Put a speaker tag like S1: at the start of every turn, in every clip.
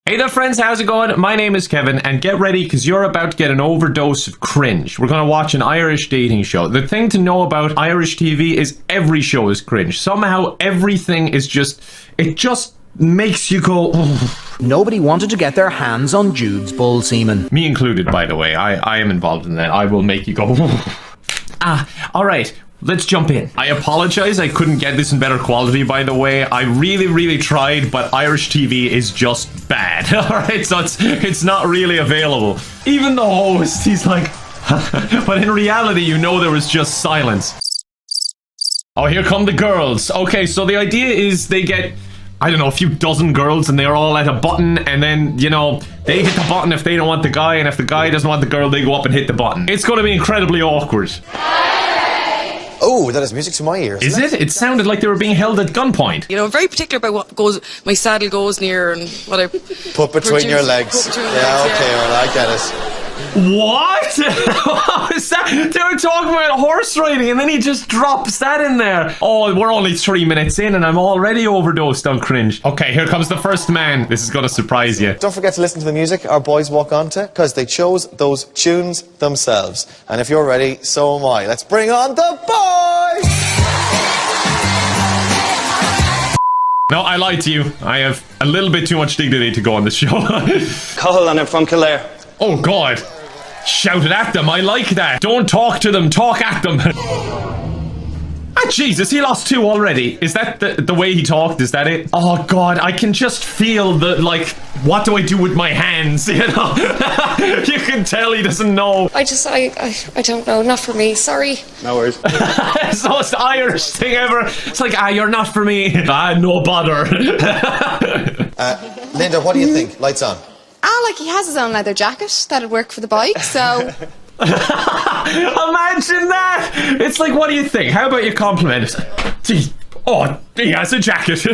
S1: Hey there friends, how's it going? My name is Kevin, and get ready because you're about to get an overdose of cringe. We're going to watch an Irish dating show. The thing to know about Irish TV is every show is cringe. Somehow everything is it just makes you go, oh.
S2: Nobody wanted to get their hands on Jude's bull semen.
S1: Me included, by the way. I am involved in that. I will make you go, oh. Alright. Let's jump in. I apologize, I couldn't get this in better quality, by the way. I really tried, but Irish TV is just bad. Alright, so it's not really available. Even the host, he's like... But in reality, you know there was just silence. Oh, here come the girls. Okay, so the idea is they get... I don't know, a few dozen girls, and they're all at a button, and then, you know, they hit the button if they don't want the guy, and if the guy doesn't want the girl, they go up and hit the button. It's gonna be incredibly awkward.
S3: Oh, that is music to my ears.
S1: Is it? It sounded like they were being held at gunpoint.
S4: You know, I'm very particular about what my saddle goes near and what I
S3: put between your legs. Okay, well, I get it.
S1: What? What was that? They were talking about horse riding and then he just drops that in there. Oh, we're only 3 minutes in and I'm already overdosed on cringe. Okay, here comes the first man. This is gonna surprise you.
S3: Don't forget to listen to the music our boys walk onto, because they chose those tunes themselves. And if you're ready, so am I. Let's bring on the boys!
S1: No, I lied to you. I have a little bit too much dignity to go on this show.
S5: Cathal and I'm from Kildare.
S1: Oh God. Shouted at them. I like that. Don't talk to them. Talk at them. Ah, Jesus, he lost 2 already. Is that the way he talked? Is that it? Oh God, I can just feel the, like, what do I do with my hands? You know? You can tell he doesn't know.
S6: I don't know. Not for me. Sorry.
S5: No worries.
S1: It's the most Irish thing ever. It's like, you're not for me. No bother.
S3: Linda, what do you think? Lights on.
S6: Like he has his own leather jacket that'd work for the bike, so...
S1: Imagine that! It's like, what do you think? How about you compliment it? Gee, oh, he has a jacket.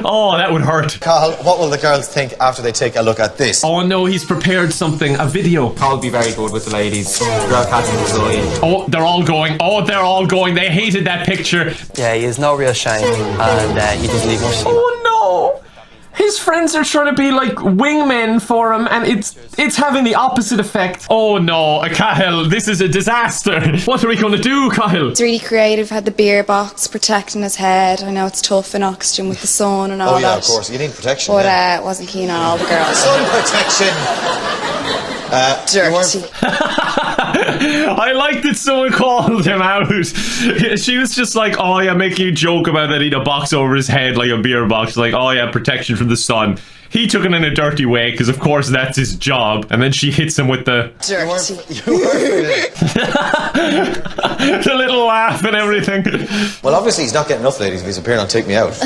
S1: Oh, that would hurt.
S3: Cathal, what will the girls think after they take a look at this?
S1: Oh no, he's prepared something, a video.
S7: I'll be very good with the ladies. Girl catching is brilliant.
S1: Oh, they're all going. Oh, they're all going. They hated that picture.
S7: Yeah, he has no real shame, and he doesn't leave much.
S1: Oh no! His friends are trying to be like wingmen for him, and it's having the opposite effect. Oh no, Cathal, this is a disaster. What are we going to do, Cathal?
S6: It's really creative. Had the beer box protecting his head. I know it's tough in oxygen with the sun and all that.
S3: Oh yeah, of course. You need protection.
S6: But wasn't keen on all the girls.
S3: Sun protection.
S6: Dirty.
S1: I like that someone called him out. She was just like, oh yeah, making a joke about that he'd a box over his head like a beer box. Like, oh yeah, protection from the sun. He took it in a dirty way because of course that's his job. And then she hits him with the...
S6: Dirty.
S1: The little laugh and everything.
S3: Well, obviously he's not getting enough ladies if he's appearing on Take Me Out.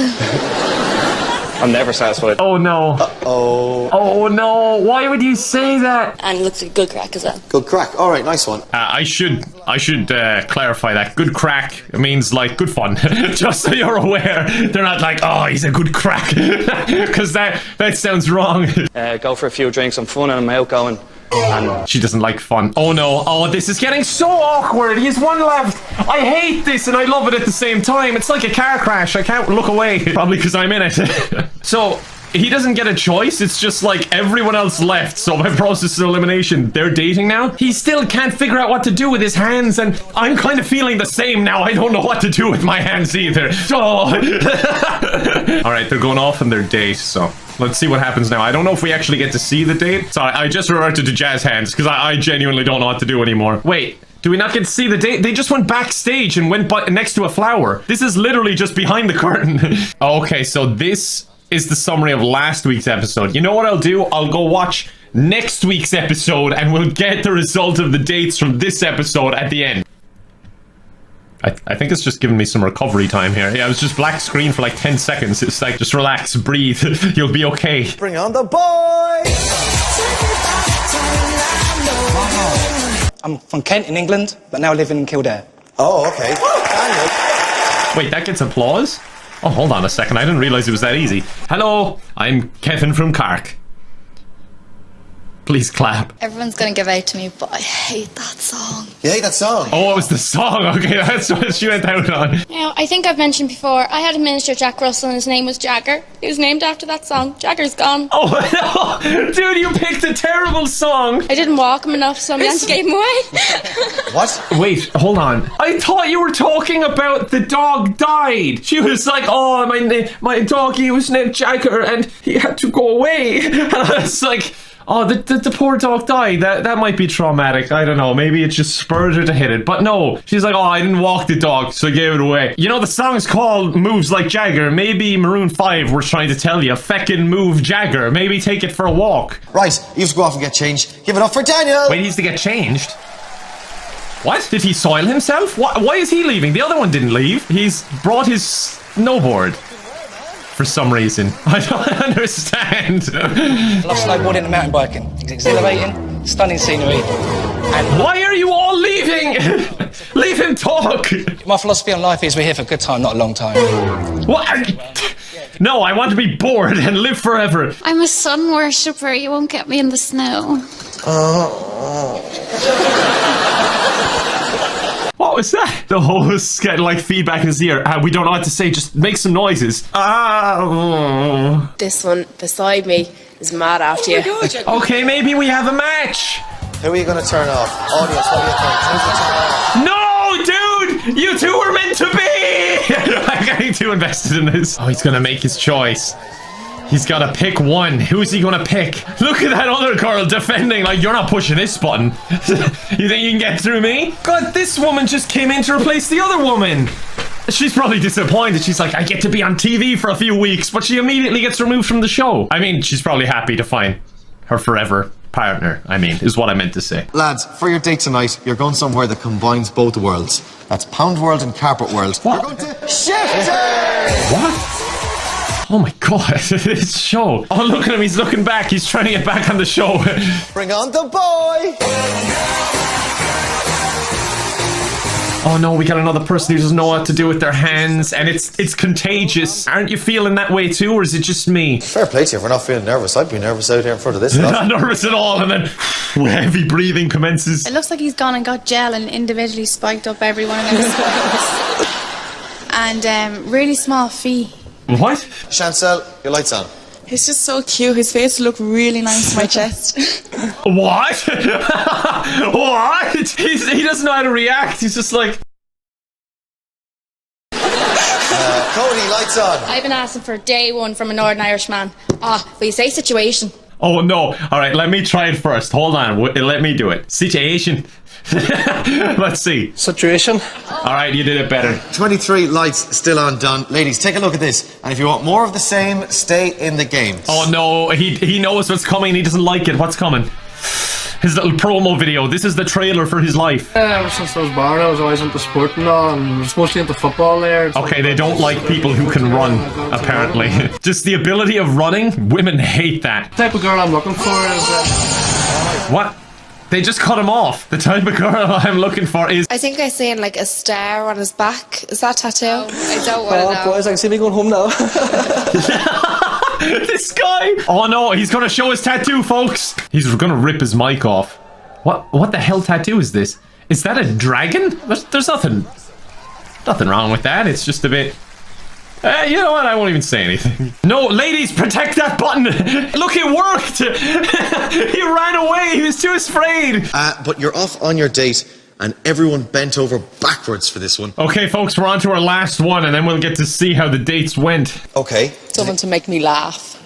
S5: I'm never satisfied.
S1: Oh no.
S3: Uh-oh.
S1: Oh no, why would you say that?
S6: And he looks like a good crack as well.
S3: Good crack. All right, nice one.
S1: I should clarify that. Good crack means like good fun. Just so you're aware. They're not like, oh, he's a good crack. Because that sounds wrong.
S5: Go for a few drinks. I'm fun and I'm outgoing. And
S1: she doesn't like fun. Oh no. Oh, this is getting so awkward. He has 1 left. I hate this and I love it at the same time. It's like a car crash. I can't look away. Probably because I'm in it. So... he doesn't get a choice. It's just like everyone else left. So by process of elimination, they're dating now. He still can't figure out what to do with his hands. And I'm kind of feeling the same now. I don't know what to do with my hands either. Oh. All right, they're going off on their date. So let's see what happens now. I don't know if we actually get to see the date. Sorry, I just reverted to jazz hands because I genuinely don't know what to do anymore. Wait. Do we not get to see the date? They just went backstage and went next to a flower. This is literally just behind the curtain. Okay, so this is the summary of last week's episode. You know what I'll do? I'll go watch next week's episode and we'll get the result of the dates from this episode at the end. I think it's just giving me some recovery time here. Yeah, it was just black screen for like 10 seconds. It's like, just relax, breathe. You'll be okay.
S3: Bring on the boys!
S8: I'm from Kent in England, but now living in Kildare.
S3: Oh, okay. Daniel.
S1: Wait, that gets applause? Oh, hold on a second. I didn't realize it was that easy. Hello, I'm Kevin from Cork. Please clap.
S6: Everyone's gonna give out to me, but I hate that song.
S3: You hate that song?
S1: Oh, it was the song. Okay, that's what she went out on.
S9: Now, I think I've mentioned before, I had a miniature Jack Russell and his name was Jagger. He was named after that song. Jagger's gone.
S1: Oh, no. Dude, you picked a terrible song.
S9: I didn't walk him enough, so I'm going to gave him away.
S3: What?
S1: Wait, hold on. I thought you were talking about the dog died. She was like, oh, my doggy was named Jagger and he had to go away. And I was like, oh, the poor dog died. That might be traumatic. I don't know. Maybe it just spurred her to hit it. But no, she's like, oh, I didn't walk the dog, so I gave it away. You know, the song's called Moves Like Jagger. Maybe Maroon 5 were trying to tell you, feckin' move Jagger. Maybe take it for a walk.
S3: Right, you have to go off and get changed. Give it up for Daniel!
S1: Wait, he needs to get changed? What? Did he soil himself? Why is he leaving? The other one didn't leave. He's brought his snowboard. For some reason. I don't understand.
S8: I love snowboarding and mountain biking. It's exhilarating, stunning scenery. And
S1: Why are you all leaving? Leave him talk.
S8: my philosophy on life is we're here for a good time, not a long time.
S1: What? No, I want to be bored and live forever.
S9: I'm a sun worshipper. You won't get me in the snow.
S1: What was that? The host getting like feedback in his ear. We don't know what to say. Just make some noises.
S10: This one beside me is mad after you.
S1: Okay, maybe we have a match.
S3: Who are you going to turn off? Audience, what do you think? Who's going to turn off?
S1: No, dude! You two were meant to be! I'm getting too invested in this. Oh, he's gonna make his choice. He's gotta pick one. Who's he gonna pick? Look at that other girl defending like you're not pushing this button. You think you can get through me? God, this woman just came in to replace the other woman. She's probably disappointed. She's like, I get to be on TV for a few weeks, but she immediately gets removed from the show. I mean, she's probably happy to find her forever partner, is what I meant to say.
S3: Lads, for your date tonight, you're going somewhere that combines both worlds. That's Pound World and Carpet World.
S1: What?
S3: You're going to Shifty!
S1: What? Oh my god, this show. Oh, look at him, he's looking back. He's trying to get back on the show.
S3: Bring on the boy!
S1: Oh no, we got another person who doesn't know what to do with their hands, and it's contagious. Aren't you feeling that way too, or is it just me?
S3: Fair play to you for not feeling nervous. I'd be nervous out here in front of this
S1: Not
S3: lot.
S1: nervous at all, and then heavy breathing commences.
S6: It looks like he's gone and got gel and individually spiked up every one of them spots. And really small feet.
S1: What?
S3: Chancel, your light's on.
S4: He's just so cute. His face looked really nice to my chest.
S1: What? What? He doesn't know how to react. He's just like...
S3: Cody, lights on.
S9: I've been asking for day one from a Northern Irish man. Will you say situation?
S1: Oh no. Alright, let me try it first. Hold on. Let me do it. Situation. Let's see.
S8: Situation.
S1: Alright, you did it better.
S3: 23 lights still on, Don. Ladies, take a look at this. And if you want more of the same, stay in the game.
S1: Oh no, he knows what's coming. He doesn't like it. What's coming? His little promo video. This is the trailer for his life.
S11: Ever since I was born, I was always into sport and all, and I was mostly into football there.
S1: Okay, they don't like people who can run, apparently. Just the ability of running, women hate that.
S11: The type of girl I'm looking for is...
S1: What? They just cut him off. The type of girl I'm looking for is...
S6: I think I seen like a star on his back. Is that tattoo? I don't want to
S7: Well,
S6: know.
S7: boys, I can see me going home now.
S1: This guy! Oh no, he's gonna show his tattoo, folks! He's gonna rip his mic off. What the hell tattoo is this? Is that a dragon? There's nothing wrong with that. It's just a bit... you know what? I won't even say anything. No, ladies, protect that button! Look, it worked! He ran away! He was too afraid!
S3: But you're off on your date, and everyone bent over backwards for this one.
S1: Okay, folks, we're on to our last one, and then we'll get to see how the dates went.
S3: Okay.
S4: Someone to make me laugh.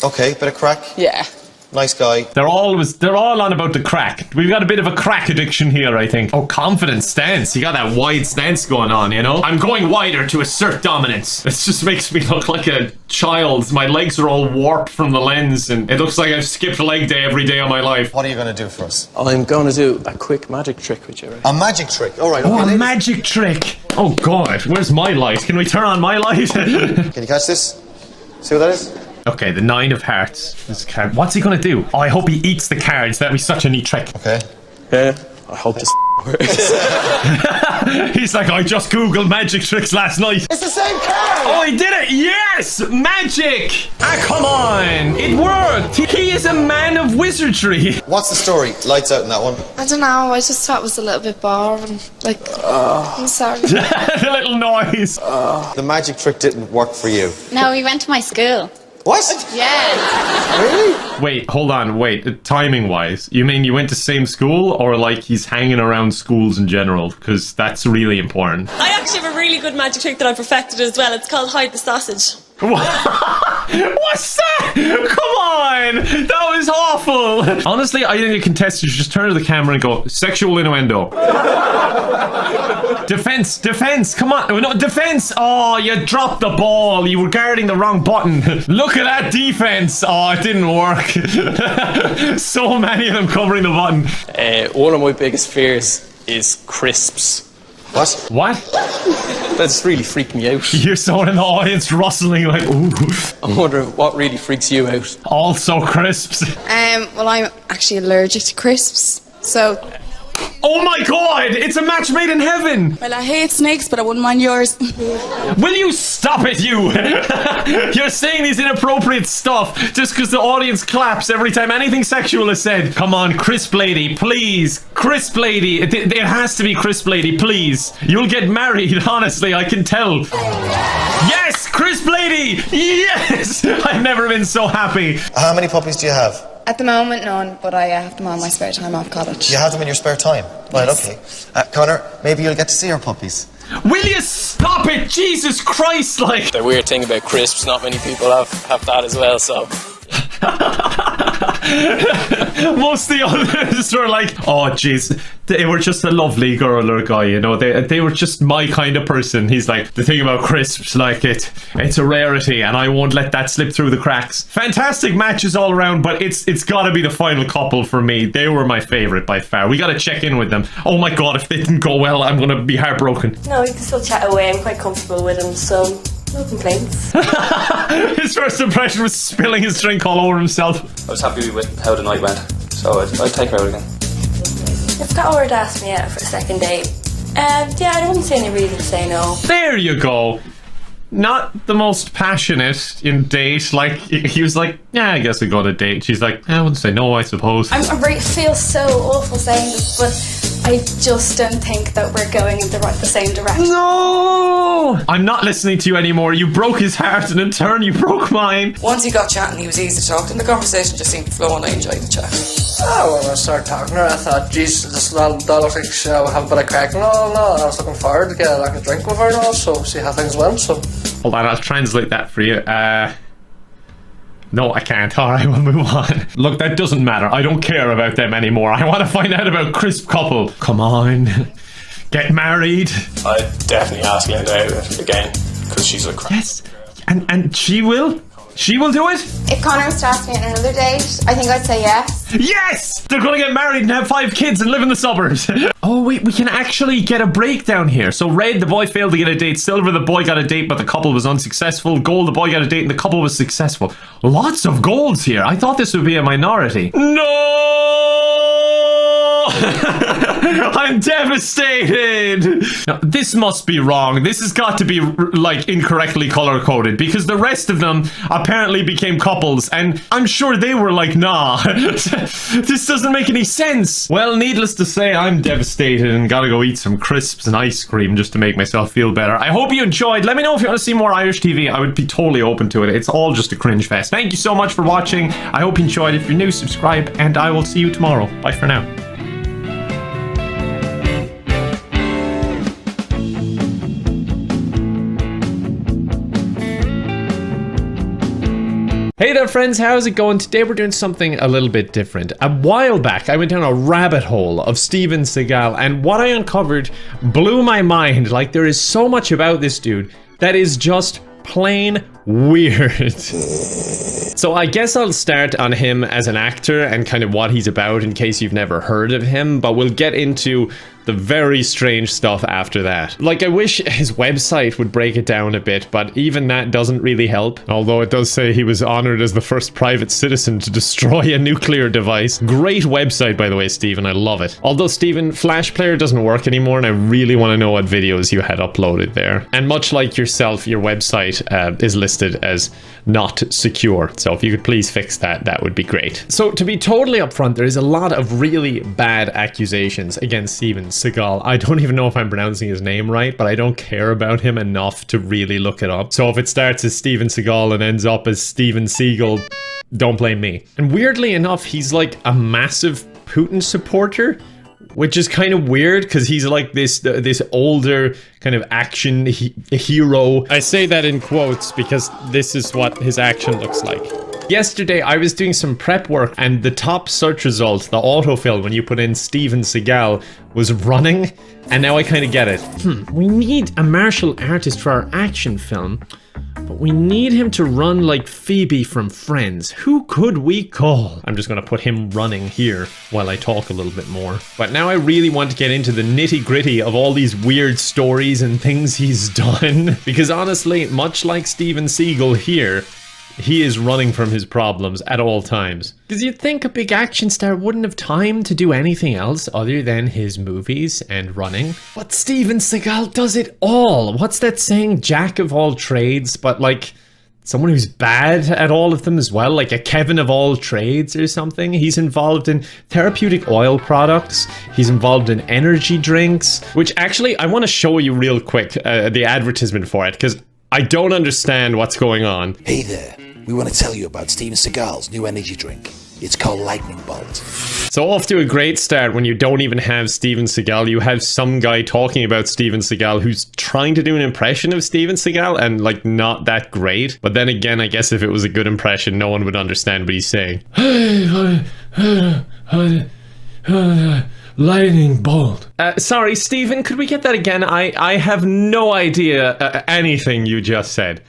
S3: Okay, bit of crack.
S4: Yeah.
S3: Nice guy.
S1: They're all on about the crack. We've got a bit of a crack addiction here, I think. Oh, confident stance. You got that wide stance going on, you know? I'm going wider to assert dominance. This just makes me look like a child. My legs are all warped from the lens, and it looks like I've skipped leg day every day of my life.
S3: What are you going to do for us?
S7: I'm going to do a quick magic trick with you, right?
S3: A magic trick. All right.
S1: Oh,
S3: Okay,
S1: a
S3: ladies.
S1: magic trick. Oh, God. Where's my light? Can we turn on my light?
S3: Can you catch this? See what that is?
S1: Okay, the 9 of hearts. This card. What's he gonna do? Oh, I hope he eats the cards. That'd be such a neat trick.
S3: Okay.
S7: Yeah. I hope this
S1: He's like, I just googled magic tricks last night.
S3: It's the same card!
S1: Oh, he did it! Yes! Magic! Ah, come on! It worked! He is a man of wizardry.
S3: What's the story? Lights out in that one.
S4: I don't know. I just thought it was a little bit boring. Like, I'm sorry.
S1: The little noise.
S3: The magic trick didn't work for you.
S6: No, he went to my school.
S3: What?
S6: Yeah.
S3: Really?
S1: Wait, hold on, wait. Timing-wise, you mean you went to same school, or like he's hanging around schools in general? Because that's really important.
S10: I actually have a really good magic trick that I perfected as well. It's called hide the sausage.
S1: What's that? Come on! That was awful! Honestly, I think the contestants just turn to the camera and go, sexual innuendo. Defense, come on. No, defense! Oh, you dropped the ball. You were guarding the wrong button. Look at that defense. Oh, it didn't work. So many of them covering the button.
S7: One of my biggest fears is crisps.
S3: What?
S1: What?
S7: That's really freaked me out.
S1: You're someone in the audience rustling like, ooh.
S7: I'm wondering what really freaks you out.
S1: Also crisps.
S4: Well, I'm actually allergic to crisps. So,
S1: Oh my god! It's a match made in heaven!
S4: well, I hate snakes, but I wouldn't mind yours.
S1: Will you stop it, you? You're saying these inappropriate stuff just because the audience claps every time anything sexual is said. Come on, crisp lady, please. Crisp lady. It has to be crisp lady, please. You'll get married, honestly, I can tell. Yes, crisp lady! Yes! I've never been so happy.
S3: How many puppies do you have?
S4: At the moment, none, but I have them on my spare time off college.
S3: You have them in your spare time? Right, okay. Connor, maybe you'll get to see our puppies.
S1: Will you stop it? Jesus Christ, like.
S7: The weird thing about crisps, not many people have that as well, so.
S1: Most of the others were like, oh jeez, they were just a lovely girl or guy, you know, they were just my kind of person. He's like, the thing about crisps, like it's a rarity and I won't let that slip through the cracks. Fantastic matches all around, but it's gotta be the final couple for me. They were my favorite by far. We gotta check in with them. Oh my god, if they didn't go well, I'm gonna be heartbroken.
S10: No, you can still chat away. I'm quite comfortable with him, so no complaints.
S1: His first impression was spilling his drink all over himself.
S5: I was happy with how the night went, so I'd take her out again.
S10: If Connor were to ask me out for a second date, yeah, I wouldn't see any reason to say no.
S1: There you go. Not the most passionate in date. Like, he was like, yeah, I guess we go on a date. She's like, I wouldn't say no, I suppose.
S9: I feel so awful saying this, but I just don't think that we're going in the same direction.
S1: No! I'm not listening to you anymore. You broke his heart, and in turn, you broke mine.
S4: Once he got chatting, he was easy to talk to, and the conversation just seemed to flow, and I enjoyed the chat.
S11: Oh, when I started talking to her, I thought, geez, this that looks like she'll have a bit of crack and all, and I was looking forward to get like a drink with her and all, so see how things went, so.
S1: Hold on, I'll translate that for you. No, I can't. Alright, we'll move on. Look, that doesn't matter. I don't care about them anymore. I want to find out about Crisp Couple. Come on. Get married.
S7: I'd definitely ask Linda out again, because she's a crap.
S1: Yes. And she will? She will do it?
S6: If Connor was to ask me on another date, I think I'd say yes.
S1: Yes! They're gonna get married and have 5 kids and live in the suburbs. Oh wait, we can actually get a breakdown here. So red, the boy failed to get a date. Silver, the boy got a date but the couple was unsuccessful. Gold, the boy got a date and the couple was successful. Lots of golds here. I thought this would be a minority. No! I'm devastated. Now, this must be wrong. This has got to be like incorrectly color coded because the rest of them apparently became couples and I'm sure they were like, nah. This doesn't make any sense. Well, needless to say, I'm devastated and gotta go eat some crisps and ice cream just to make myself feel better. I hope you enjoyed. Let me know if you want to see more Irish TV. I would be totally open to it. It's all just a cringe fest. Thank you so much for watching. I hope you enjoyed. If you're new, subscribe and I will see you tomorrow. Bye for now. Hey there friends, how's it going? Today we're doing something a little bit different. A while back, I went down a rabbit hole of Steven Seagal and what I uncovered blew my mind. Like, there is so much about this dude that is just plain weird. So I guess I'll start on him as an actor and kind of what he's about in case you've never heard of him, but we'll get into the very strange stuff after that. Like, I wish his website would break it down a bit, but even that doesn't really help. Although it does say he was honored as the first private citizen to destroy a nuclear device. Great website, by the way, Stephen. I love it. Although, Stephen, Flash Player doesn't work anymore, and I really want to know what videos you had uploaded there. And much like yourself, your website is listed as not secure. So if you could please fix that, that would be great. So to be totally upfront, there is a lot of really bad accusations against Steven Seagal. I don't even know if I'm pronouncing his name right, but I don't care about him enough to really look it up. So if it starts as Steven Seagal and ends up as Steven Seagal, don't blame me. And weirdly enough, he's like a massive Putin supporter, which is kind of weird because he's like this older kind of action hero. I say that in quotes because this is what his action looks like. Yesterday, I was doing some prep work and the top search result, the autofill, when you put in Steven Seagal, was running. And now I kind of get it. We need a martial artist for our action film, but we need him to run like Phoebe from Friends. Who could we call? I'm just going to put him running here while I talk a little bit more. But now I really want to get into the nitty-gritty of all these weird stories and things he's done. Because honestly, much like Steven Seagal here, he is running from his problems at all times. Because you'd think a big action star wouldn't have time to do anything else other than his movies and running. But Steven Seagal does it all. What's that saying? Jack of all trades, but like someone who's bad at all of them as well, like a Kevin of all trades or something. He's involved in therapeutic oil products. He's involved in energy drinks, which actually I want to show you real quick, the advertisement for it, because I don't understand what's going on.
S12: Hey there. We want to tell you about Steven Seagal's new energy drink. It's called Lightning Bolt.
S1: So off to a great start when you don't even have Steven Seagal. You have some guy talking about Steven Seagal who's trying to do an impression of Steven Seagal and like not that great. But then again, I guess if it was a good impression, no one would understand what he's saying. Lightning bolt. Sorry, Steven, could we get that again? I have no idea anything you just said.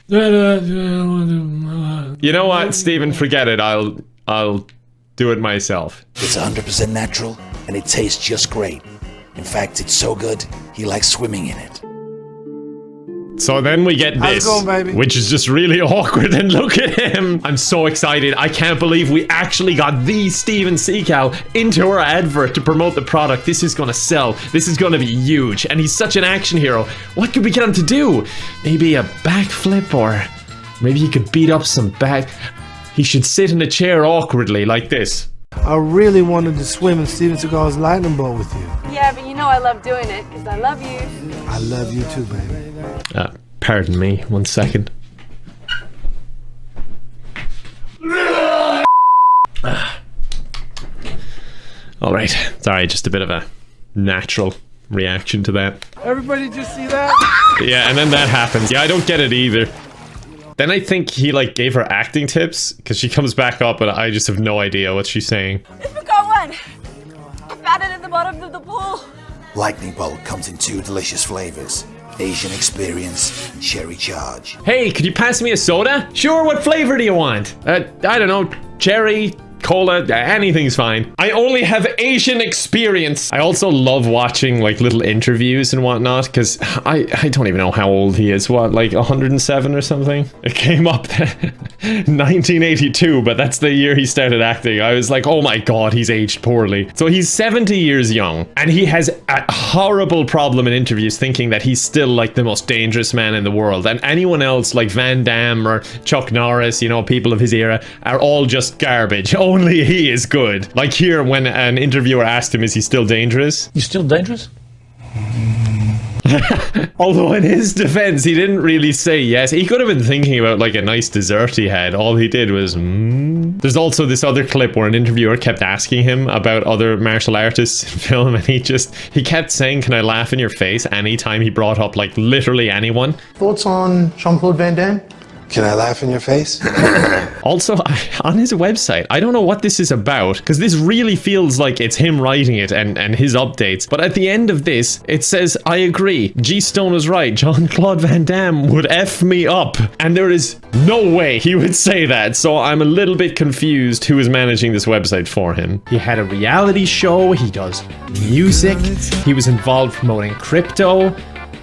S1: You know what, Steven, forget it. I'll do it myself.
S12: It's 100% natural and it tastes just great. In fact, it's so good, he likes swimming in it.
S1: So then we get this, which is just really awkward, and look at him. I'm so excited. I can't believe we actually got the Steven Seagal into our advert to promote the product. This is gonna sell. This is gonna be huge. And he's such an action hero. What could we get him to do? Maybe a backflip, or maybe he could beat up some bad... He should sit in a chair awkwardly like this.
S13: I really wanted to swim in Steven Seagal's lightning bolt with you.
S10: Yeah, but you know I love doing it because I love you.
S13: I love you too, baby.
S1: Pardon me, 1 second. Alright, sorry, just a bit of a natural reaction to that.
S13: Everybody just see that?
S1: Yeah, and then that happens. Yeah, I don't get it either. Then I think he like gave her acting tips because she comes back up and I just have no idea what she's saying.
S10: I forgot one. I found it at the bottom of the pool.
S12: Lightning Bolt comes in 2 delicious flavors. Asian Experience, Cherry Charge.
S1: Hey, could you pass me a soda? Sure, what flavor do you want? I don't know, cherry, cola, anything's fine. I only have Asian Experience. I also love watching like little interviews and whatnot because I don't even know how old he is. What, like 107 or something? It came up 1982, but that's the year he started acting. I was like, oh my god, he's aged poorly. So he's 70 years young and he has a horrible problem in interviews thinking that he's still like the most dangerous man in the world. And anyone else like Van Damme or Chuck Norris, you know, people of his era, are all just garbage. Only he is good. Like here when an interviewer asked him, is he still dangerous?
S8: You still dangerous?
S1: Although in his defense, he didn't really say yes. He could have been thinking about like a nice dessert he had. All he did was There's also this other clip where an interviewer kept asking him about other martial artists in film, and he kept saying, can I laugh in your face anytime he brought up like literally anyone.
S13: Thoughts on Jean-Claude Van Damme?
S14: Can I laugh in your face?
S1: Also, on his website, I don't know what this is about, because this really feels like it's him writing it and his updates. But at the end of this, it says, I agree. G Stone was right. Jean-Claude Van Damme would F me up. And there is no way he would say that. So I'm a little bit confused who is managing this website for him. He had a reality show. He does music. He was involved promoting crypto.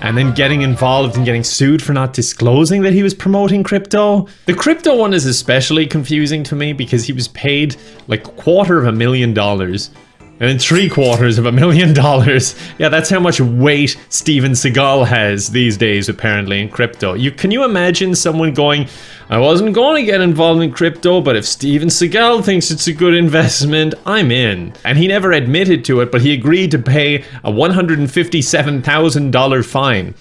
S1: And then getting involved and getting sued for not disclosing that he was promoting crypto. The crypto one is especially confusing to me because he was paid like $250,000 and then $750,000. Yeah, that's how much weight Steven Seagal has these days, apparently, in crypto. Can you imagine someone going, I wasn't going to get involved in crypto, but if Steven Seagal thinks it's a good investment, I'm in. And he never admitted to it, but he agreed to pay a $157,000 fine.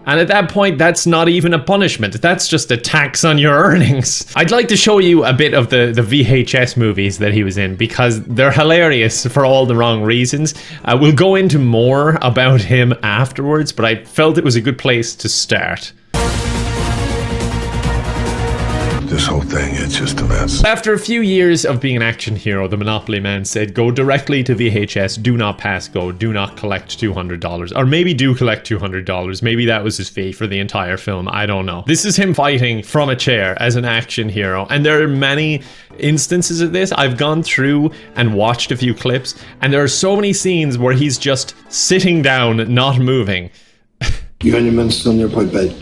S1: And at that point, that's not even a punishment. That's just a tax on your earnings. I'd like to show you a bit of the VHS movies that he was in because they're hilarious for all the wrong reasons. We'll go into more about him afterwards, but I felt it was a good place to start.
S14: This whole thing, it's just a mess.
S1: After a few years of being an action hero, the Monopoly Man said, go directly to VHS, do not pass go, do not collect $200. Or maybe do collect $200. Maybe that was his fee for the entire film, I don't know. This is him fighting from a chair as an action hero, and there are many instances of this. I've gone through and watched a few clips, and there are so many scenes where he's just sitting down, not moving.
S14: You got your men still in your point bed?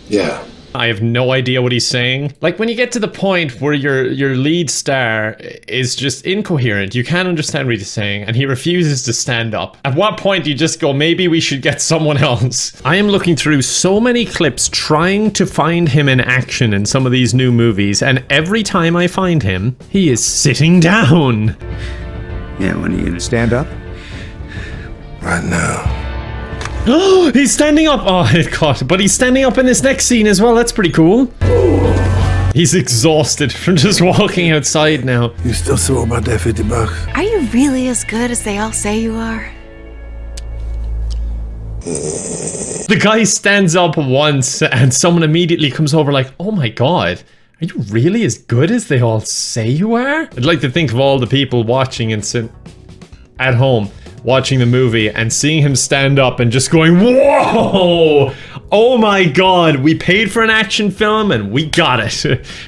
S14: Yeah.
S1: I have no idea what he's saying. Like when you get to the point where your lead star is just incoherent, you can't understand what he's saying, and he refuses to stand up. At what point do you just go, maybe we should get someone else? I am looking through so many clips trying to find him in action in some of these new movies, and every time I find him, he is sitting down.
S2: Yeah, when are you gonna stand up?
S14: Right now.
S1: Oh, he's standing up. Oh, it caught. But he's standing up in this next scene as well. That's pretty cool. He's exhausted from just walking outside now.
S14: You still sore about that $50?
S15: Are you really as good as they all say you are?
S1: The guy stands up once and someone immediately comes over like, oh my god, are you really as good as they all say you are? I'd like to think of all the people watching and at home watching the movie and seeing him stand up and just going, whoa, oh my god, we paid for an action film and we got it.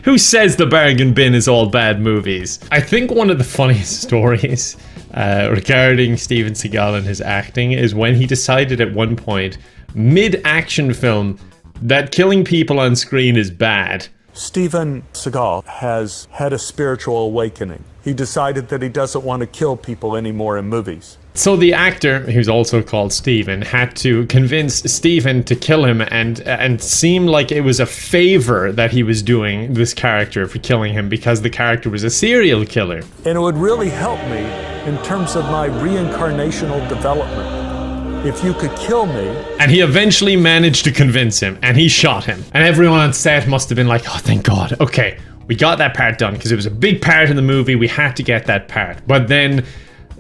S1: Who says the bargain bin is all bad movies? I think one of the funniest stories regarding Steven Seagal and his acting is when he decided at one point, mid-action film, that killing people on screen is bad.
S16: Steven Seagal has had a spiritual awakening. He decided that he doesn't want to kill people anymore in movies.
S1: So the actor, who's also called Steven, had to convince Steven to kill him and seem like it was a favor that he was doing this character for killing him because the character was a serial killer.
S16: And it would really help me in terms of my reincarnational development if you could kill me.
S1: And he eventually managed to convince him, and he shot him. And everyone on set must have been like, oh, thank God. Okay, we got that part done because it was a big part in the movie. We had to get that part. But then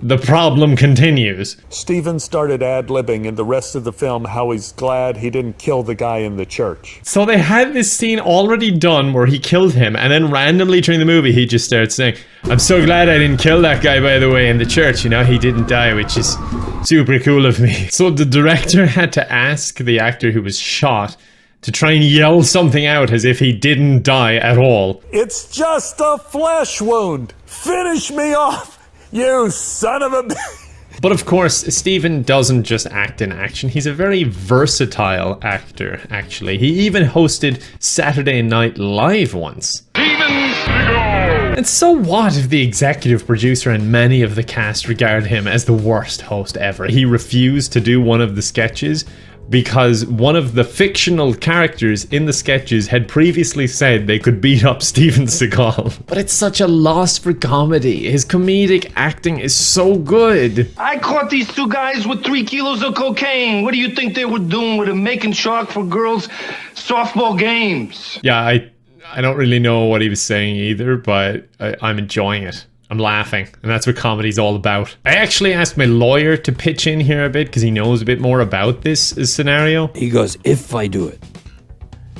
S1: the problem continues.
S16: Steven started ad-libbing in the rest of the film how he's glad he didn't kill the guy in the church.
S1: So they had this scene already done where he killed him, and then randomly during the movie he just starts saying, I'm so glad I didn't kill that guy, by the way, in the church, you know, he didn't die, which is super cool of me. So the director had to ask the actor who was shot to try and yell something out as if he didn't die at all.
S16: It's just a flesh wound. Finish me off, you son of a bitch.
S1: But of course, Steven doesn't just act in action. He's a very versatile actor, actually. He even hosted Saturday Night Live once. And so what if the executive producer and many of the cast regard him as the worst host ever? He refused to do one of the sketches because one of the fictional characters in the sketches had previously said they could beat up Steven Seagal. But it's such a loss for comedy. His comedic acting is so good.
S17: I caught these two guys with 3 kilos of cocaine. What do you think they were doing with them? Making shark for girls' softball games.
S1: Yeah, I don't really know what he was saying either, but I'm enjoying it. I'm laughing, and that's what comedy's all about. I actually asked my lawyer to pitch in here a bit because he knows a bit more about this scenario.
S18: He goes, if I do it,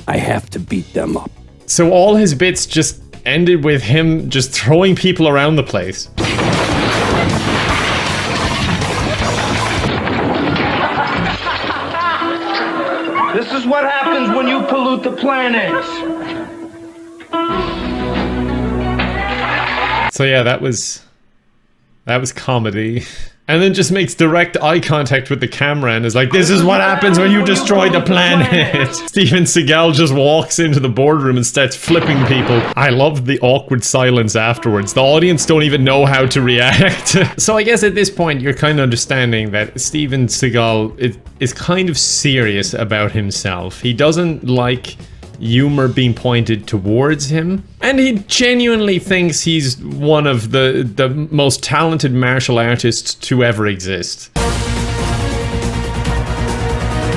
S18: I have to beat them up.
S1: So all his bits just ended with him just throwing people around the place.
S17: This is what happens when you pollute the planet.
S1: So yeah, that was comedy. And then just makes direct eye contact with the camera and is like, this is what happens when you destroy the planet. Steven Seagal just walks into the boardroom and starts flipping people. I love the awkward silence afterwards. The audience don't even know how to react. So I guess at this point, you're kind of understanding that Steven Seagal is kind of serious about himself. He doesn't like humor being pointed towards him, and he genuinely thinks he's one of the most talented martial artists to ever exist.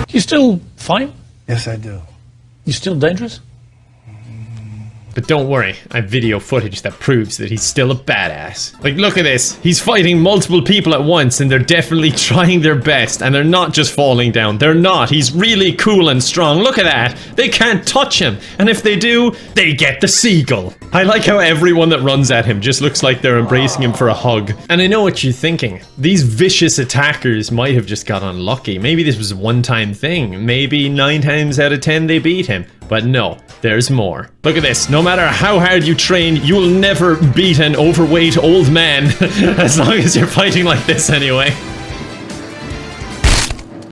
S19: You still fight?
S13: Yes, I do.
S19: You still dangerous?
S1: But don't worry, I have video footage that proves that he's still a badass. Like, look at this. He's fighting multiple people at once and they're definitely trying their best and they're not just falling down. They're not. He's really cool and strong. Look at that. They can't touch him. And if they do, they get the seagull. I like how everyone that runs at him just looks like they're embracing him for a hug. And I know what you're thinking. These vicious attackers might have just got unlucky. Maybe this was a one-time thing. Maybe 9 times out of 10 they beat him. But no, there's more. Look at this. No matter how hard you train, you'll never beat an overweight old man. As long as you're fighting like this anyway.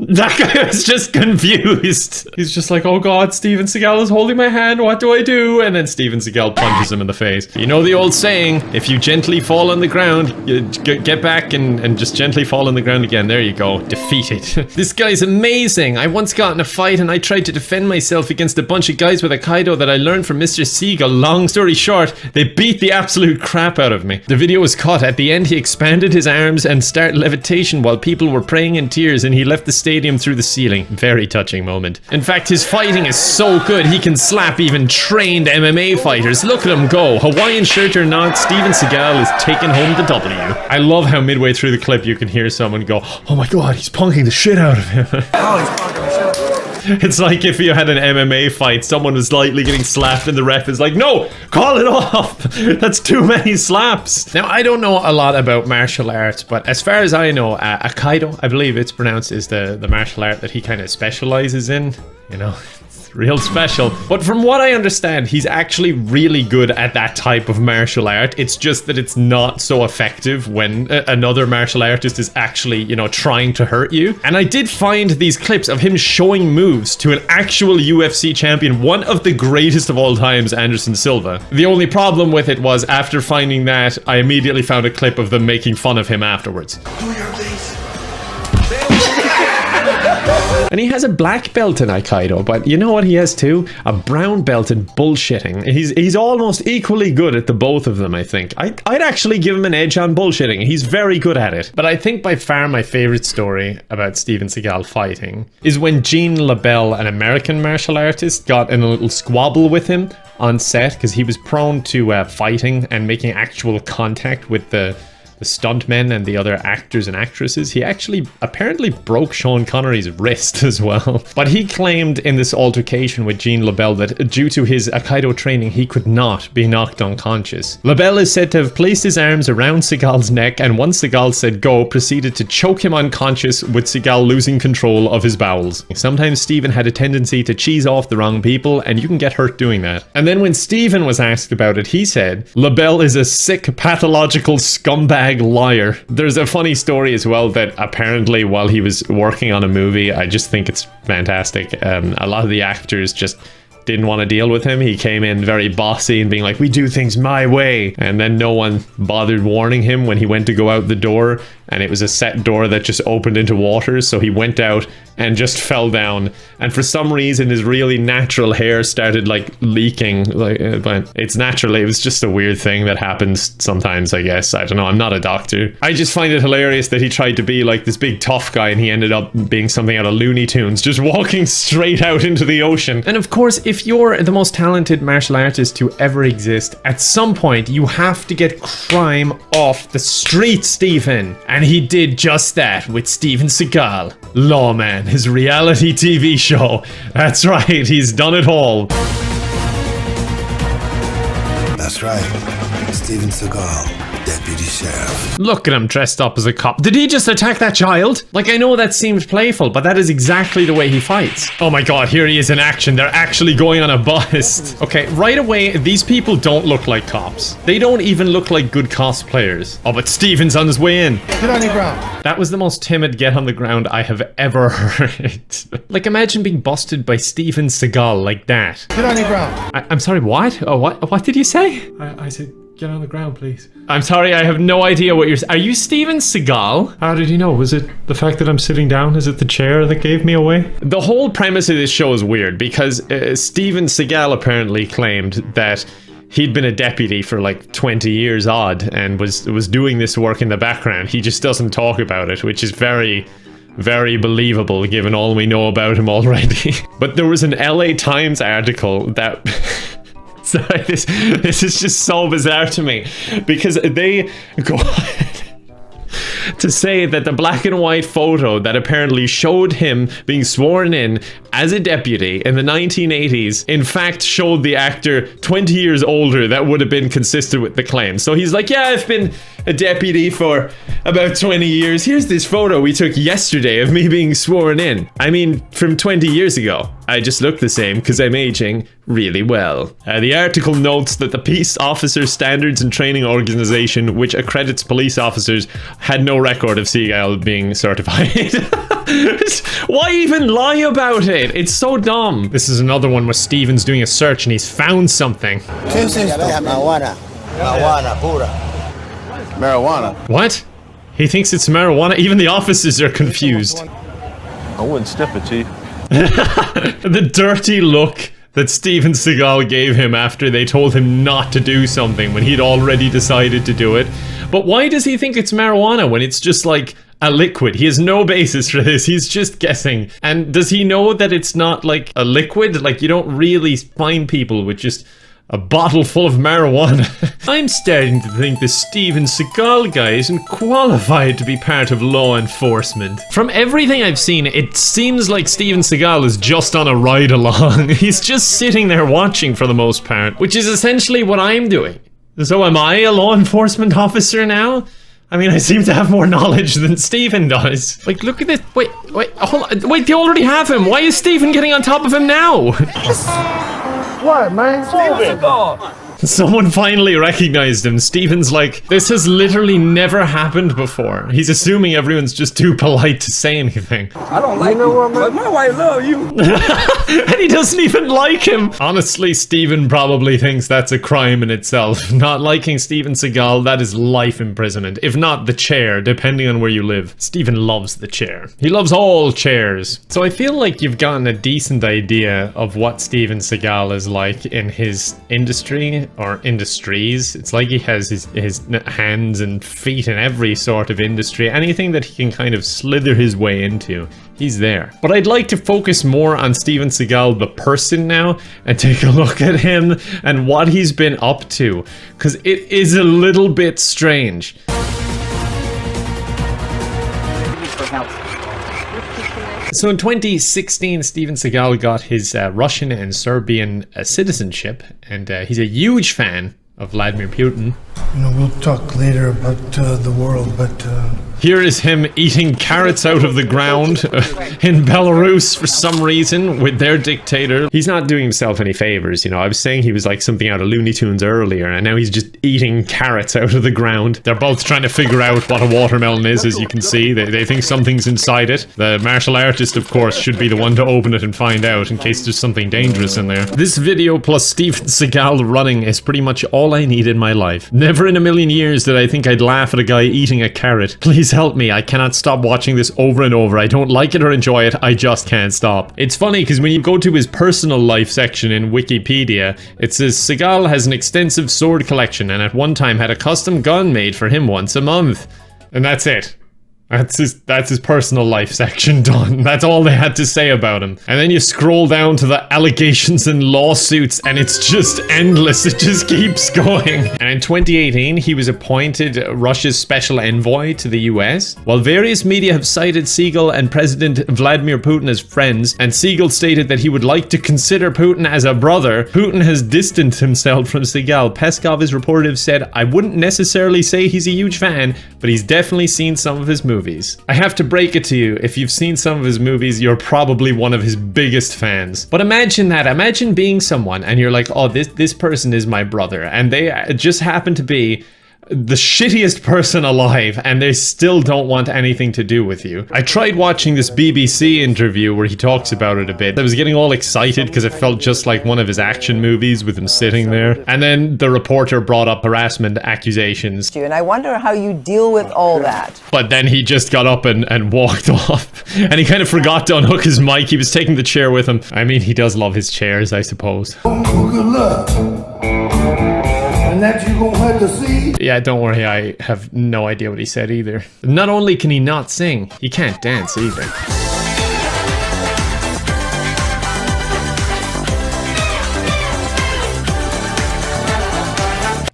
S1: That guy was just confused. He's just like, oh god, Steven Seagal is holding my hand, what do I do? And then Steven Seagal punches him in the face. You know the old saying, if you gently fall on the ground, you get back and just gently fall on the ground again. There you go, defeated. This guy's amazing. I once got in a fight and I tried to defend myself against a bunch of guys with Aikido that I learned from Mr. Seagal. Long story short, they beat the absolute crap out of me. The video was cut. At the end, he expanded his arms and started levitation while people were praying in tears and he left the stadium through the ceiling. Very touching moment. In fact, his fighting is so good, he can slap even trained MMA fighters. Look at him go. Hawaiian shirt or not, Steven Seagal is taking home the W. I love how midway through the clip you can hear someone go, oh my god, he's punking the shit out of him. It's like if you had an MMA fight, someone was slightly getting slapped and the ref is like, no, call it off. That's too many slaps. Now, I don't know a lot about martial arts, but as far as I know, Aikido, I believe it's pronounced, is the martial art that he kind of specializes in. You know, it's real special. But from what I understand, he's actually really good at that type of martial art. It's just that it's not so effective when another martial artist is actually, you know, trying to hurt you. And I did find these clips of him showing moves to an actual UFC champion, one of the greatest of all times, Anderson Silva. The only problem with it was after finding that, I immediately found a clip of them making fun of him afterwards. And he has a black belt in Aikido, but you know what he has too? A brown belt in bullshitting. He's almost equally good at the both of them, I think. I'd actually give him an edge on bullshitting. He's very good at it. But I think by far my favorite story about Steven Seagal fighting is when Gene LeBell, an American martial artist, got in a little squabble with him on set because he was prone to fighting and making actual contact with the stuntmen and the other actors and actresses. He actually apparently broke Sean Connery's wrist as well. But he claimed in this altercation with Gene LeBell that due to his Aikido training, he could not be knocked unconscious. LeBell is said to have placed his arms around Seagal's neck and once Seagal said go, proceeded to choke him unconscious with Seagal losing control of his bowels. Sometimes Steven had a tendency to cheese off the wrong people and you can get hurt doing that. And then when Steven was asked about it, he said, LeBell is a sick, pathological scumbag liar. There's a funny story as well that apparently while he was working on a movie, I just think it's fantastic. A lot of the actors just didn't want to deal with him. He came in very bossy and being like, we do things my way. And then no one bothered warning him when he went to go out the door and it was a set door that just opened into water. So he went out and just fell down. And for some reason, his really natural hair started like leaking. But it's naturally, it was just a weird thing that happens sometimes, I guess. I don't know. I'm not a doctor. I just find it hilarious that he tried to be like this big tough guy and he ended up being something out of Looney Tunes, just walking straight out into the ocean. And of course, if if you're the most talented martial artist to ever exist, at some point you have to get crime off the street, Stephen. And he did just that with Steven Seagal. Lawman, his reality TV show. That's right, he's done it all.
S14: That's right. Steven Seagal, Deputy Sheriff.
S1: Look at him dressed up as a cop. Did he just attack that child? Like, I know that seemed playful, but that is exactly the way he fights. Oh my god, here he is in action. They're actually going on a bust. Okay, right away, these people don't look like cops. They don't even look like good cosplayers. Oh, but Steven's on his way in.
S13: Get on the ground.
S1: That was the most timid get on the ground I have ever heard. Like, imagine being busted by Steven Seagal like that.
S13: Get on the ground.
S1: I'm sorry, what? Oh, what did you say? I said, get on the ground, please. I'm sorry, I have no idea what you're saying. Are you Steven Seagal? How did you know? Was it the fact that I'm sitting down? Is it the chair that gave me away? The whole premise of this show is weird because Steven Seagal apparently claimed that he'd been a deputy for like 20 years odd and was doing this work in the background. He just doesn't talk about it, which is very believable given all we know about him already. But there was an LA Times article that... Sorry, this is just so bizarre to me because they go to say that the black and white photo that apparently showed him being sworn in as a deputy in the 1980s in fact showed the actor 20 years older. That would have been consistent with the claim. So he's like, yeah, I've been a deputy for about 20 years. Here's this photo we took yesterday of me being sworn in. I mean, from 20 years ago. I just look the same because I'm aging really well. The article notes that the Peace Officer Standards and Training Organization, which accredits police officers, had no record of Seagal being certified. Why even lie about it? It's so dumb. This is another one where Steven's doing a search and he's found something.
S14: Marijuana.
S1: What? He thinks it's marijuana? Even the officers are confused.
S18: I wouldn't sniff it, Chief.
S1: The dirty look that Steven Seagal gave him after they told him not to do something when he'd already decided to do it. But why does he think it's marijuana when it's just like a liquid? He has no basis for this. He's just guessing. And does he know that it's not like a liquid? Like, you don't really find people with just a bottle full of marijuana. I'm starting to think the Steven Seagal guy isn't qualified to be part of law enforcement. From everything I've seen, it seems like Steven Seagal is just on a ride along. He's just sitting there watching for the most part, which is essentially what I'm doing. So am I a law enforcement officer now? I mean, I seem to have more knowledge than Steven does. Like, look at this. Wait, hold on. Wait, they already have him. Why is Steven getting on top of him now?
S13: What, man? Steven!
S1: Someone finally recognized him. Steven's like, this has literally never happened before. He's assuming everyone's just too polite to say anything.
S20: I don't like you, but my wife love you.
S1: And he doesn't even like him. Honestly, Steven probably thinks that's a crime in itself. Not liking Steven Seagal, that is life imprisonment. If not the chair, depending on where you live. Steven loves the chair. He loves all chairs. So I feel like you've gotten a decent idea of what Steven Seagal is like in his industry or industries. It's like he has his hands and feet in every sort of industry. Anything that he can kind of slither his way into, he's there. But I'd like to focus more on Steven Seagal the person now and take a look at him and what he's been up to, because it is a little bit strange. So in 2016, Steven Seagal got his Russian and Serbian citizenship, and he's a huge fan of Vladimir Putin.
S13: You know, we'll talk later about the world, but...
S1: Here is him eating carrots out of the ground in Belarus for some reason with their dictator. He's not doing himself any favors, you know. I was saying he was like something out of Looney Tunes earlier, and now he's just eating carrots out of the ground. They're both trying to figure out what a watermelon is, as you can see. They think something's inside it. The martial artist, of course, should be the one to open it and find out in case there's something dangerous in there. This video plus Steven Seagal running is pretty much all I need in my life. Never in a million years did I think I'd laugh at a guy eating a carrot. Please help me. I cannot stop watching this over and over. I don't like it or enjoy it. I just can't stop. It's funny because when you go to his personal life section in Wikipedia, it says Seagal has an extensive sword collection and at one time had a custom gun made for him once a month. And that's it. That's his personal life section done. That's all they had to say about him. And then you scroll down to the allegations and lawsuits, and it's just endless. It just keeps going. And in 2018, he was appointed Russia's special envoy to the US. While various media have cited Segal and President Vladimir Putin as friends, and Segal stated that he would like to consider Putin as a brother, Putin has distanced himself from Segal. Peskov, his reported, have said, "I wouldn't necessarily say he's a huge fan, but he's definitely seen some of his movies. I have to break it to you, if you've seen some of his movies, you're probably one of his biggest fans." But imagine that, imagine being someone and you're like, oh, this person is my brother, and they just happen to be the shittiest person alive, and they still don't want anything to do with you. I tried watching this BBC interview where he talks about it a bit. I was getting all excited because it felt just like one of his action movies with him sitting there. And then the reporter brought up harassment accusations.
S21: And I wonder how you deal with all that.
S1: But then he just got up and walked off. And he kind of forgot to unhook his mic. He was taking the chair with him. I mean, he does love his chairs, I suppose.
S20: Good luck. And that you gonna have to see.
S1: Yeah, don't worry, I have no idea what he said either. Not only can he not sing, he can't dance either.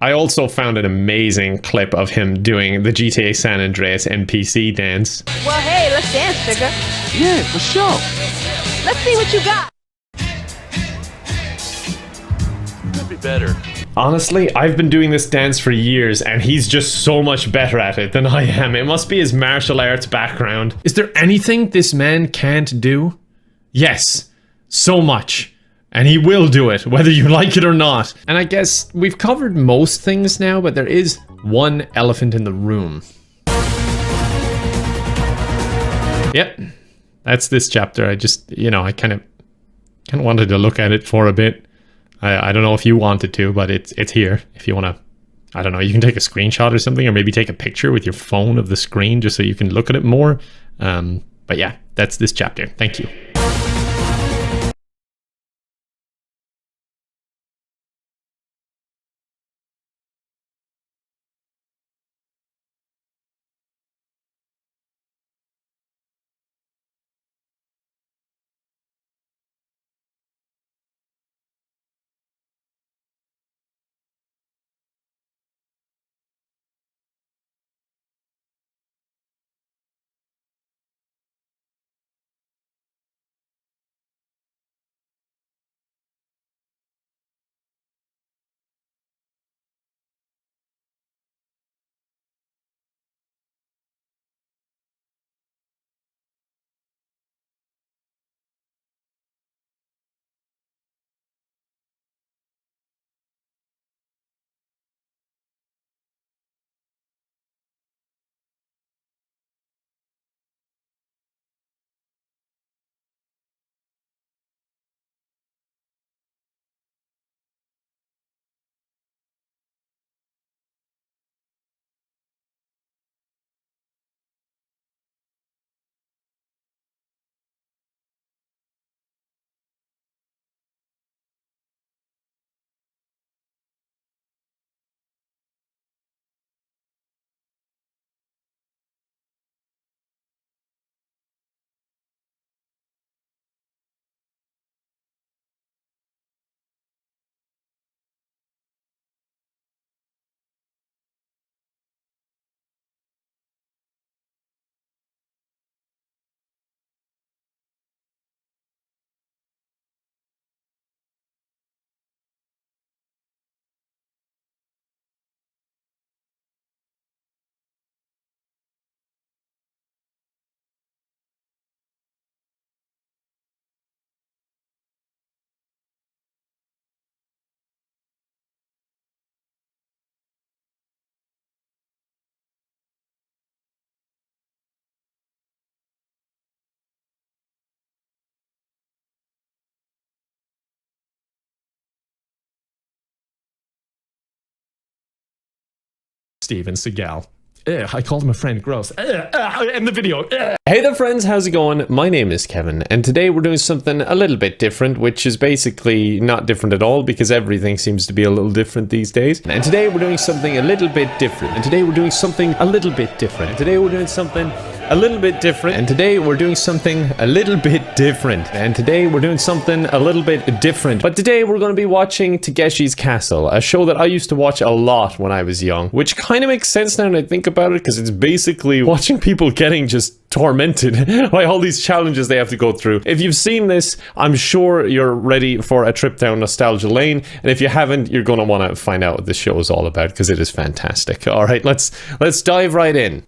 S1: I also found an amazing clip of him doing the GTA San Andreas NPC dance.
S21: Well, hey, let's dance, sugar.
S20: Yeah, for sure.
S21: Let's see what you got.
S18: Could be better.
S1: Honestly, I've been doing this dance for years, and he's just so much better at it than I am. It must be his martial arts background. Is there anything this man can't do? Yes, so much. And he will do it, whether you like it or not. And I guess we've covered most things now, but there is one elephant in the room. Yep, that's this chapter. I just, I kind of wanted to look at it for a bit. I don't know if you wanted to, but it's here. If you want to, I don't know, you can take a screenshot or something, or maybe take a picture with your phone of the screen just so you can look at it more. But yeah, that's this chapter. Thank you. Steven Seagal. I called him a friend, gross. End the video. Hey there friends, how's it going? My name is Kevin, and today we're doing something a little bit different, which is basically not different at all because everything seems to be a little different these days. And today we're doing something a little bit different. And today we're doing something a little bit different. And today we're doing something a little bit different. And today we're doing something a little bit different. And today we're doing something a little bit different. But today we're going to be watching Tageshi's Castle, a show that I used to watch a lot when I was young, which kind of makes sense now when I think about it, because it's basically watching people getting just tormented by all these challenges they have to go through. If you've seen this, I'm sure you're ready for a trip down nostalgia lane, and if you haven't, you're going to want to find out what this show is all about, because it is fantastic. All right, let's dive right in.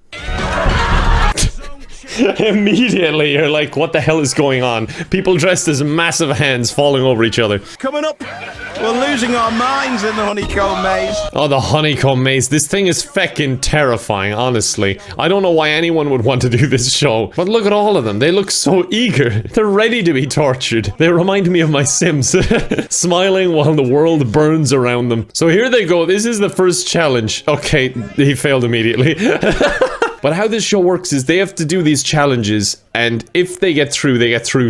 S1: Immediately you're like, what the hell is going on? People dressed as massive hands falling over each other.
S3: Coming up, we're losing our minds in the honeycomb maze.
S1: Oh, the honeycomb maze. This thing is feckin' terrifying, honestly. I don't know why anyone would want to do this show, but look at all of them. They look so eager. They're ready to be tortured. They remind me of my Sims, smiling while the world burns around them. So here they go. This is the first challenge. Okay, he failed immediately. But how this show works is they have to do these challenges, and if they get through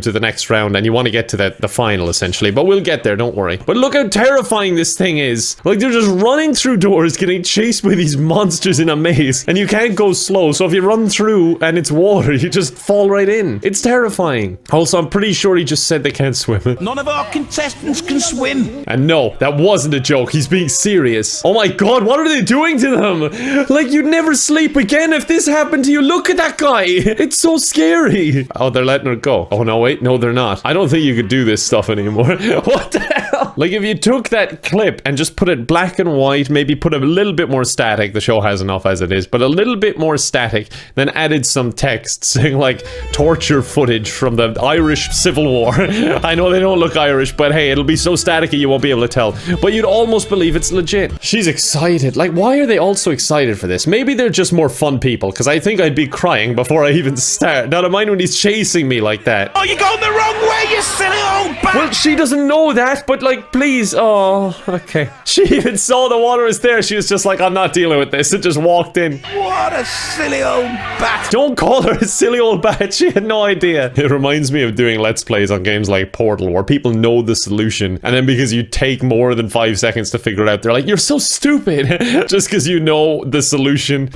S1: to the next round, and you want to get to the final, essentially. But we'll get there, don't worry. But look how terrifying this thing is. Like, they're just running through doors, getting chased by these monsters in a maze, and you can't go slow, so if you run through and it's water, you just fall right in. It's terrifying. Also, I'm pretty sure he just said they can't swim.
S3: None of our contestants can swim.
S1: And no, that wasn't a joke. He's being serious. Oh my god, what are they doing to them? Like, you'd never sleep again if this happened to you. Look at that guy. It's so scary. Oh, they're letting her go. Oh, no, wait. No, they're not. I don't think you could do this stuff anymore. What the hell? Like, if you took that clip and just put it black and white, maybe put a little bit more static. The show has enough as it is, but a little bit more static, then added some text saying, like, torture footage from the Irish Civil War. I know they don't look Irish, but hey, it'll be so staticky you won't be able to tell. But you'd almost believe it's legit. She's excited. Like, why are they all so excited for this? Maybe they're just more fun people, because I think I'd be crying before I even start. Now, don't mind when he's chasing me like that.
S3: Oh, you're going the wrong way, you silly old bat!
S1: Well, she doesn't know that, but like, please. Oh, okay. She even saw the water was there. She was just like, I'm not dealing with this. It just walked in.
S3: What a silly old bat.
S1: Don't call her a silly old bat. She had no idea. It reminds me of doing Let's Plays on games like Portal, where people know the solution, and then because you take more than 5 seconds to figure it out, they're like, you're so stupid. Just because you know the solution.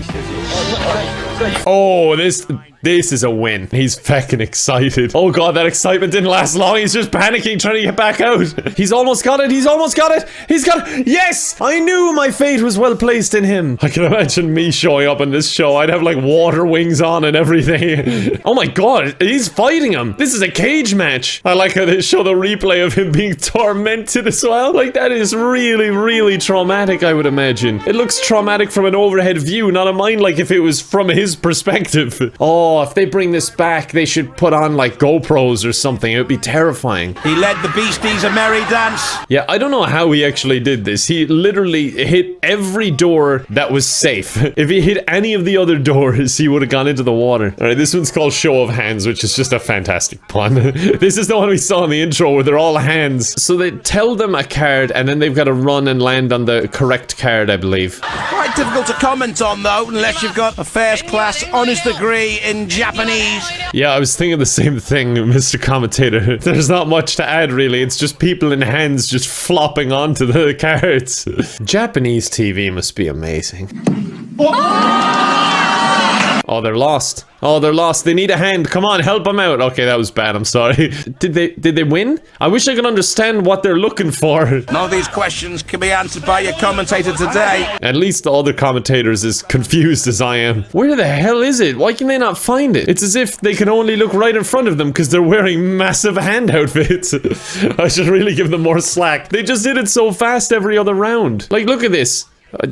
S1: Oh, this is a win. He's feckin' excited. Oh god, that excitement didn't last long. He's just panicking, trying to get back out. He's almost got it. He's almost got it. He's got it. Yes! I knew my fate was well placed in him. I can imagine me showing up in this show. I'd have like water wings on and everything. Oh my god, he's fighting him. This is a cage match. I like how they show the replay of him being tormented as well. Like, that is really, really traumatic, I would imagine. It looks traumatic from an overhead view, not a mind like if it was from his perspective. Oh, if they bring this back, they should put on like GoPros or something. It would be terrifying.
S3: He led the beasties a merry dance.
S1: Yeah, I don't know how he actually did this. He literally hit every door that was safe. If he hit any of the other doors, he would have gone into the water. All right, this one's called Show of Hands, which is just a fantastic pun. This is the one we saw in the intro where they're all hands. So they tell them a card, and then they've got to run and land on the correct card, I believe.
S3: Quite difficult to comment on, though, unless you've got a first-class honours degree in Japanese.
S1: Yeah, I was thinking the same thing, Mr. Commentator. There's not much to add, really. It's just people in hands just flopping onto the cards. Japanese TV must be amazing. Oh, they're lost. Oh, they're lost. They need a hand. Come on, help them out. Okay, that was bad. I'm sorry. Did they win? I wish I could understand what they're looking for.
S3: None of these questions can be answered by your commentator today.
S1: At least the other commentators is confused as I am. Where the hell is it? Why can they not find it? It's as if they can only look right in front of them because they're wearing massive hand outfits. I should really give them more slack. They just did it so fast every other round. Like, look at this.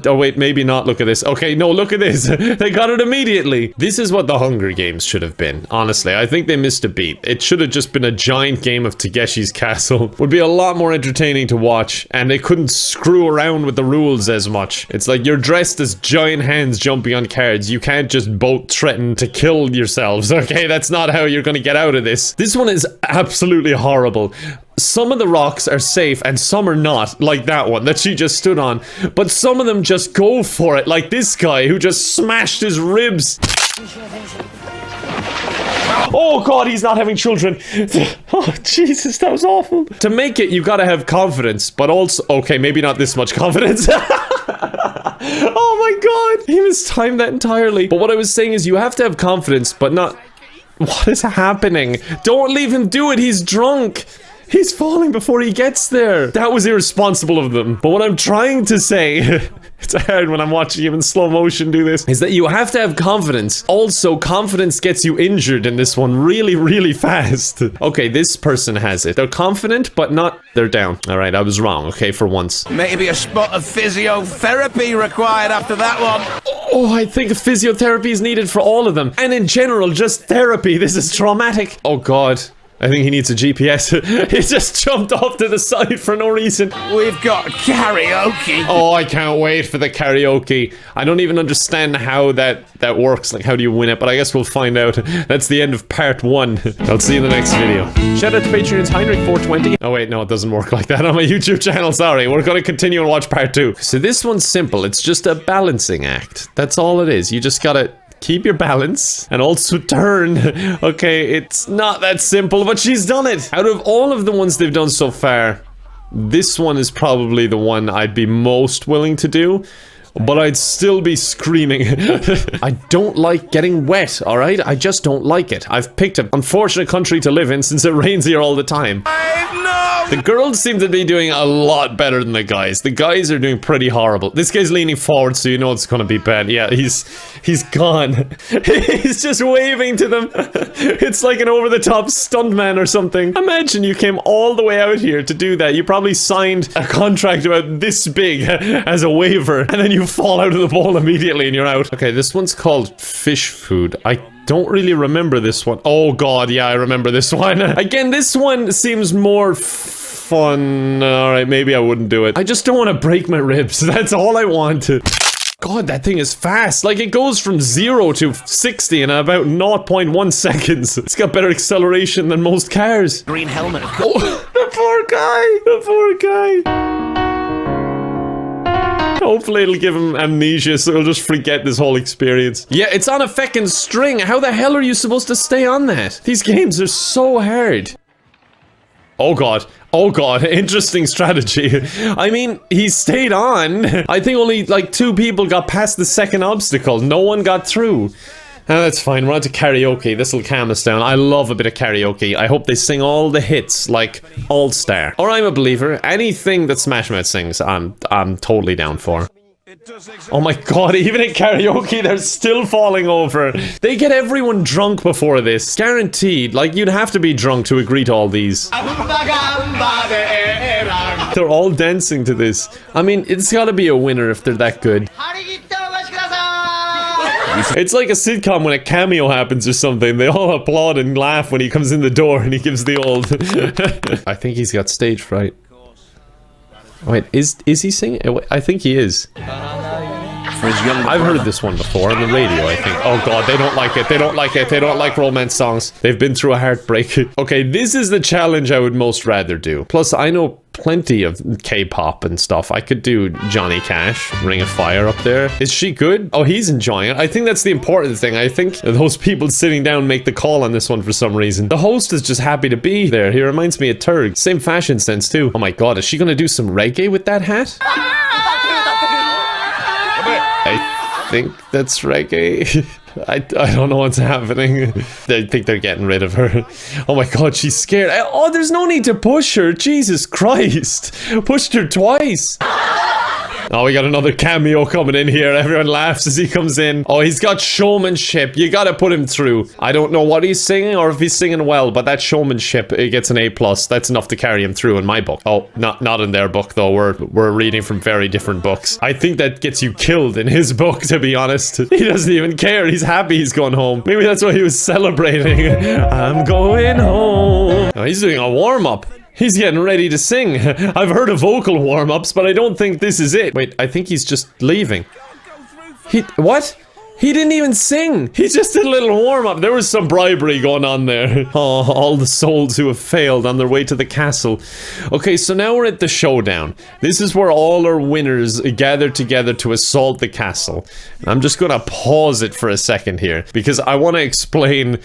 S1: Oh wait, maybe not. Look at this. Okay, no, look at this. They got it immediately. This is what the Hunger Games should have been. Honestly, I think they missed a beat. It should have just been a giant game of Tageshi's Castle. Would be a lot more entertaining to watch, and they couldn't screw around with the rules as much. It's like you're dressed as giant hands jumping on cards. You can't just both threaten to kill yourselves, okay? That's not how you're gonna get out of this. This one is absolutely horrible. Some of the rocks are safe and some are not, like that one that she just stood on. But some of them just go for it, like this guy who just smashed his ribs. Oh god, he's not having children. Oh Jesus, that was awful. To make it, you gotta have confidence, but also, okay, maybe not this much confidence. Oh my god, he mistimed that entirely. But what I was saying is you have to have confidence, but not... What is happening? Don't leave him do it, he's drunk. He's falling before he gets there. That was irresponsible of them. But what I'm trying to say, it's hard when I'm watching him in slow motion do this, is that you have to have confidence. Also, confidence gets you injured in this one really, really fast. Okay, this person has it. They're confident, but not... They're down. All right, I was wrong, okay, for once.
S3: Maybe a spot of physiotherapy required after that one.
S1: Oh, I think physiotherapy is needed for all of them. And in general, just therapy. This is traumatic. Oh god. I think he needs a GPS. He just jumped off to the side for no reason.
S3: We've got karaoke.
S1: Oh, I can't wait for the karaoke. I don't even understand how that works. Like, how do you win it? But I guess we'll find out. That's the end of part 1. I'll see you in the next video. Shout out to Patreon's Heinrich420. Oh wait, no, it doesn't work like that on my YouTube channel. Sorry, we're gonna continue and watch part 2. So this one's simple. It's just a balancing act. That's all it is. You just gotta keep your balance and also turn. Okay, it's not that simple, but she's done it. Out of all of the ones they've done so far, this one is probably the one I'd be most willing to do, but I'd still be screaming. I don't like getting wet, alright? I just don't like it. I've picked an unfortunate country to live in since it rains here all the time. The girls seem to be doing a lot better than the guys. The guys are doing pretty horrible. This guy's leaning forward, so you know it's gonna be bad. Yeah, he's gone. He's just waving to them. It's like an over-the-top stuntman or something. Imagine you came all the way out here to do that. You probably signed a contract about this big as a waiver, and then you fall out of the bowl immediately and you're out. Okay, this one's called fish food. I don't really remember this one. Oh god, yeah, I remember this one. Again, this one seems more fun. Alright, maybe I wouldn't do it. I just don't want to break my ribs. That's all I want. God, that thing is fast. Like, it goes from 0 to 60 in about 0.1 seconds. It's got better acceleration than most cars.
S3: Green helmet.
S1: Oh, the poor guy. The poor guy. Hopefully it'll give him amnesia, so he'll just forget this whole experience. Yeah, it's on a feckin' string. How the hell are you supposed to stay on that? These games are so hard. Oh god. Oh god. Interesting strategy. I mean, he stayed on. I think only like 2 people got past the second obstacle. No one got through. That's fine, we're on to karaoke. This'll calm us down. I love a bit of karaoke. I hope they sing all the hits, like All Star. Or I'm a Believer. Anything that Smash Mouth sings, I'm totally down for. Oh my god, even at karaoke, they're still falling over. They get everyone drunk before this. Guaranteed. Like, you'd have to be drunk to agree to all these. They're all dancing to this. I mean, it's gotta be a winner if they're that good. It's like a sitcom when a cameo happens or something. They all applaud and laugh when he comes in the door and he gives the old... I think he's got stage fright. Wait, is he singing? I think he is. I've heard this one before on the radio, I think. Oh god, they don't like it. They don't like it. They don't like romance songs. They've been through a heartbreak. Okay, this is the challenge I would most rather do. Plus, I know plenty of K-pop and stuff. I could do Johnny Cash, Ring of Fire up there. Is she good? Oh, he's enjoying it. I think that's the important thing. I think those people sitting down make the call on this one for some reason. The host is just happy to be there. He reminds me of Turg. Same fashion sense too. Oh my god, is she gonna do some reggae with that hat? I think that's reggae. I don't know what's happening. I think they're getting rid of her. Oh my god, she's scared. Oh, there's no need to push her. Jesus Christ. Pushed her twice. Oh, we got another cameo coming in here. Everyone laughs as he comes in. Oh, he's got showmanship. You gotta put him through. I don't know what he's singing or if he's singing well, but that showmanship, it gets an A+. That's enough to carry him through in my book. Oh, not in their book, though. We're reading from very different books. I think that gets you killed in his book, to be honest. He doesn't even care. He's happy he's gone home. Maybe that's why he was celebrating. I'm going home. Oh, he's doing a warm-up. He's getting ready to sing. I've heard of vocal warm-ups, but I don't think this is it. Wait, I think he's just leaving. What? He didn't even sing. He just did a little warm-up. There was some bribery going on there. Oh, all the souls who have failed on their way to the castle. Okay, so now we're at the showdown. This is where all our winners gather together to assault the castle. I'm just gonna pause it for a second here, because I want to explain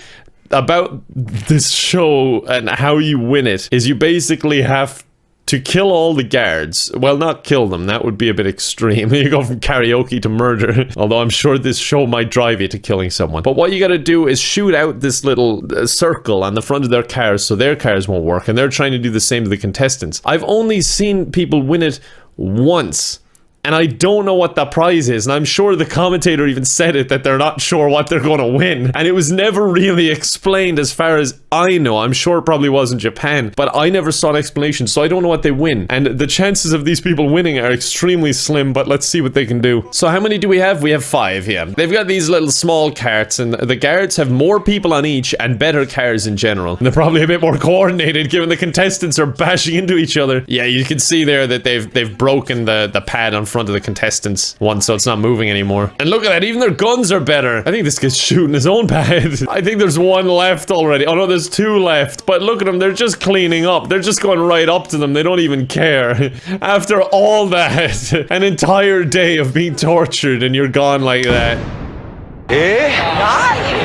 S1: about this show and how you win it. Is you basically have to kill all the guards. Well, not kill them, that would be a bit extreme. You go from karaoke to murder. Although I'm sure this show might drive you to killing someone. But what you gotta do is shoot out this little circle on the front of their cars so their cars won't work, and they're trying to do the same to the contestants. I've only seen people win it once, and I don't know what that prize is, and I'm sure the commentator even said it, that they're not sure what they're going to win, and it was never really explained as far as I know. I'm sure it probably was in Japan, but I never saw an explanation, so I don't know what they win, and the chances of these people winning are extremely slim, but let's see what they can do. So how many do we have? We have 5 here. They've got these little small carts, and the guards have more people on each and better cars in general. And they're probably a bit more coordinated given the contestants are bashing into each other. Yeah, you can see there that they've broken the pad on front of the contestants once, so it's not moving anymore. And look at that, even their guns are better. I think this kid's shooting his own pad. I think there's 1 left already. Oh no, there's 2 left. But look at them, they're just cleaning up. They're just going right up to them. They don't even care. After all that, an entire day of being tortured, and you're gone like that.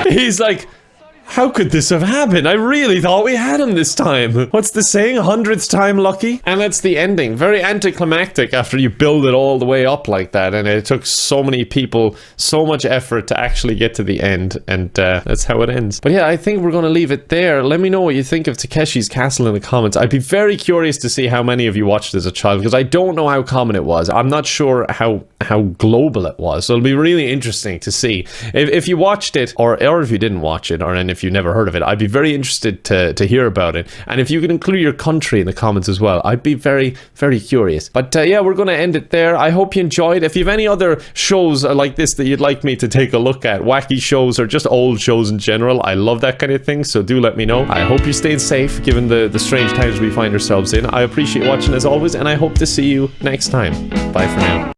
S1: He's like, how could this have happened? I really thought we had him this time. What's the saying? 100th time lucky? And that's the ending. Very anticlimactic after you build it all the way up like that. And it took so many people, so much effort to actually get to the end. And that's how it ends. But yeah, I think we're going to leave it there. Let me know what you think of Takeshi's Castle in the comments. I'd be very curious to see how many of you watched as a child, because I don't know how common it was. I'm not sure how global it was. So it'll be really interesting to see. If you watched it, or if you didn't watch it, or if you never heard of it, I'd be very interested to hear about it. And if you could include your country in the comments as well, I'd be very, very curious. But yeah, we're going to end it there. I hope you enjoyed. If you have any other shows like this that you'd like me to take a look at, wacky shows or just old shows in general, I love that kind of thing, so do let me know. I hope you're staying safe given the strange times we find ourselves in. I appreciate watching as always, and I hope to see you next time. Bye for now.